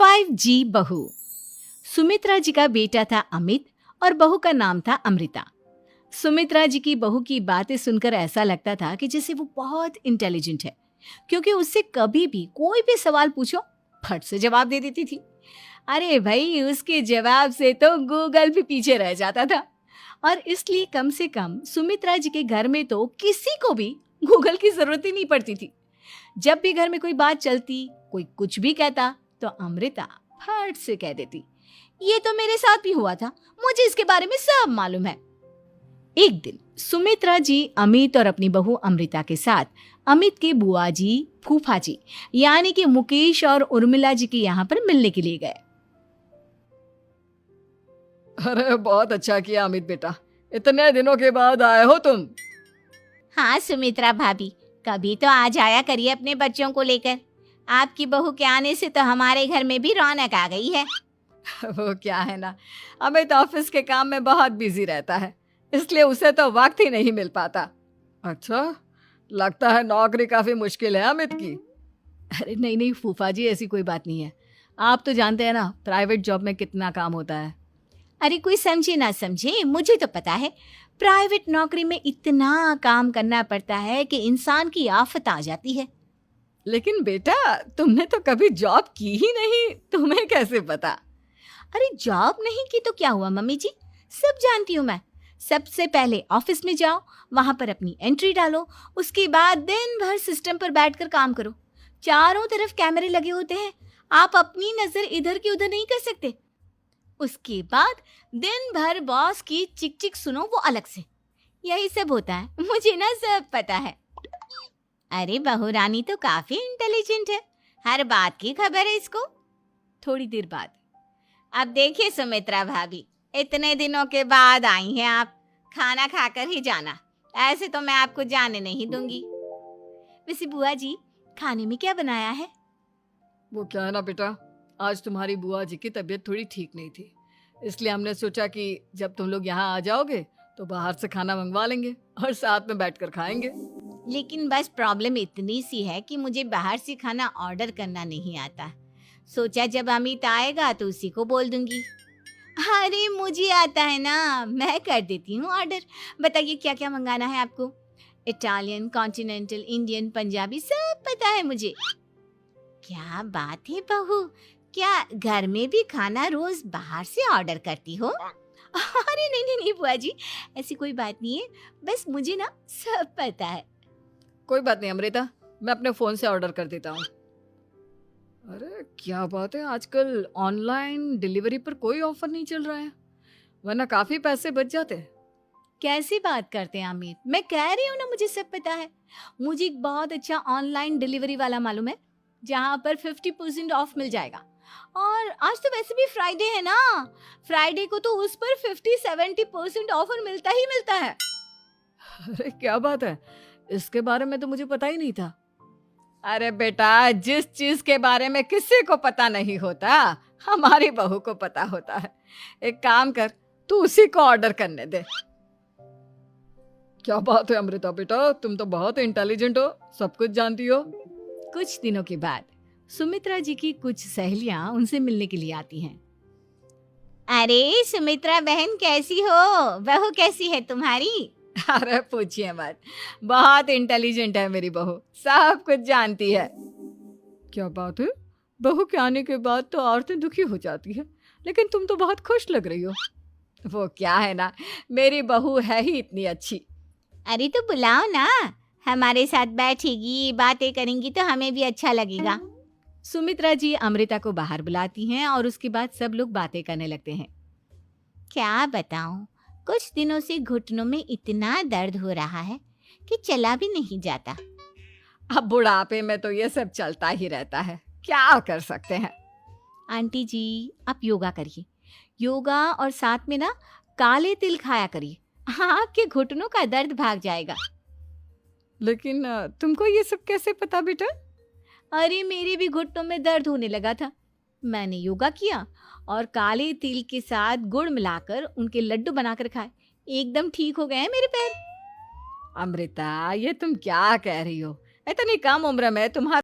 5G बहू। सुमित्रा जी का बेटा था अमित और बहू का नाम था अमृता। सुमित्रा जी की बहू की बातें सुनकर ऐसा लगता था कि जैसे वो बहुत इंटेलिजेंट है, क्योंकि उससे कभी भी कोई भी सवाल पूछो फट से जवाब दे देती थी। अरे भाई, उसके जवाब से तो गूगल भी पीछे रह जाता था। और इसलिए कम से कम सुमित्रा जी के घर में तो किसी को भी गूगल की जरूरत ही नहीं पड़ती थी। जब भी घर में कोई बात चलती, कोई कुछ भी कहता, तो अमृता फट से कह देती, ये तो मेरे साथ भी हुआ था, मुझे इसके बारे में सब मालूम है। एक दिन सुमित्रा जी अमित और अपनी बहू अमृता के साथ अमित के बुआ जी, फूफा जी यानी कि मुकेश और उर्मिला जी के यहाँ पर मिलने के लिए गए। अरे बहुत अच्छा किया अमित बेटा, इतने दिनों के बाद आए हो तुम। हाँ सुमित्रा भाभी, कभी तो आ जाया करिए अपने बच्चों को लेकर। आपकी बहू के आने से तो हमारे घर में भी रौनक आ गई है। वो क्या है ना, अमित ऑफिस के काम में बहुत बिजी रहता है, इसलिए उसे तो वक्त ही नहीं मिल पाता। अच्छा, लगता है नौकरी काफी मुश्किल है अमित की। अरे नहीं नहीं फूफा जी, ऐसी कोई बात नहीं है। आप तो जानते हैं ना प्राइवेट जॉब में कितना काम होता है। अरे कोई समझे ना समझे, मुझे तो पता है प्राइवेट नौकरी में इतना काम करना पड़ता है कि इंसान की आफत आ जाती है। लेकिन बेटा, तुमने तो कभी जॉब की ही नहीं, तुम्हें कैसे पता? अरे जॉब नहीं की तो क्या हुआ मम्मी जी, सब जानती हूँ मैं। सबसे पहले ऑफिस में जाओ, वहां पर अपनी एंट्री डालो, उसके बाद दिन भर सिस्टम पर बैठकर काम करो। चारों तरफ कैमरे लगे होते हैं, आप अपनी नजर इधर की उधर नहीं कर सकते। उसके बाद दिन भर बॉस की चिक चिक सुनो, वो अलग से। यही सब होता है, मुझे ना सब पता है। अरे बहू रानी तो काफी इंटेलिजेंट है, हर बात की खबर है इसको। थोड़ी देर बाद, अब देखिए सुमित्रा भाभी, इतने दिनों के बाद आई हैं आप, खाना खाकर ही जाना, ऐसे तो मैं आपको जाने नहीं दूंगी। वैसे बुआ जी, खाने में क्या बनाया है? वो क्या है ना बेटा, आज तुम्हारी बुआ जी की तबीयत थोड़ी ठीक नहीं थी, इसलिए हमने सोचा कि जब तुम लोग यहाँ आ जाओगे तो बाहर से खाना मंगवा लेंगे और साथ में बैठकर खाएंगे। लेकिन बस प्रॉब्लम इतनी सी है कि मुझे बाहर से खाना ऑर्डर करना नहीं आता। सोचा जब अमित आएगा तो उसी को बोल दूंगी। अरे मुझे आता है ना, मैं कर देती हूँ ऑर्डर। बताइए क्या क्या मंगाना है आपको? इटालियन, कॉन्टिनेंटल, इंडियन, पंजाबी, सब पता है मुझे। क्या बात है बहू, क्या घर में भी खाना रोज बाहर से ऑर्डर करती हो? अरे नहीं नहीं नहीं बुआ जी, ऐसी कोई बात नहीं है, बस मुझे ना सब पता है। कोई बात नहीं अमृता, मैं अपने फोन से ऑर्डर कर देता हूँ। अरे क्या बात है, आजकल ऑनलाइन डिलीवरी पर कोई ऑफर नहीं चल रहा है, वरना काफी पैसे बच जाते हैं। कैसी बात करते हैं अमित, मैं कह रही हूँ ना मुझे सब पता है। मुझे एक बहुत अच्छा ऑनलाइन डिलीवरी वाला मालूम है, जहाँ पर 50% ऑफ मिल जाएगा। और आज तो वैसे भी फ्राइडे है ना, फ्राइडे को तो उस पर 50-70% ऑफर मिलता ही मिलता है। अरे क्या बात है, इसके बारे में तो मुझे पता ही नहीं था। अरे बेटा, जिस चीज के बारे में किसी को पता नहीं होता, हमारी बहू को पता होता है। एक काम कर, तू उसी को ऑर्डर करने दे। क्या बात है अमृता बेटा, तुम तो बहुत इंटेलिजेंट हो, सब कुछ जानती हो। कुछ दिनों के बाद सुमित्रा जी की कुछ सहेलियां उनसे मिलने के लिए आती हैं। अरे सुमित्रा बहन कैसी हो, बहू कैसी है तुम्हारी? अरे पूछिए मत, बहुत इंटेलिजेंट है मेरी बहू, सब कुछ जानती है। क्या बात है, बहू के आने के बाद तो औरतें दुखी हो जाती है, लेकिन तुम तो बहुत खुश लग रही हो। वो क्या है ना, मेरी बहू है ही इतनी अच्छी। अरे तो बुलाओ ना, हमारे साथ बैठेगी, बातें करेंगी तो हमें भी अच्छा लगेगा। सुमित्रा जी अमृता को बाहर बुलाती हैं और उसके बाद सब लोग बातें करने लगते हैं। क्या बताऊं, कुछ दिनों से घुटनों में इतना दर्द हो रहा है कि चला भी नहीं जाता। अब बुढ़ापे में तो ये सब चलता ही रहता है, क्या कर सकते हैं। आंटी जी, आप योगा करिए, योगा और साथ में ना काले तिल खाया करिए, आपके घुटनों का दर्द भाग जाएगा। लेकिन तुमको ये सब कैसे पता बेटा? अरे मेरे भी घुटनों में दर्द होने लगा था, मैंने योगा किया और काले तिल के साथ गुड़ मिलाकर उनके लड्डू बनाकर खाए, एकदम ठीक हो गए हैं मेरे पैर। अमृता, ये तुम क्या कह रही हो, इतनी कम उम्र में तुम्हारा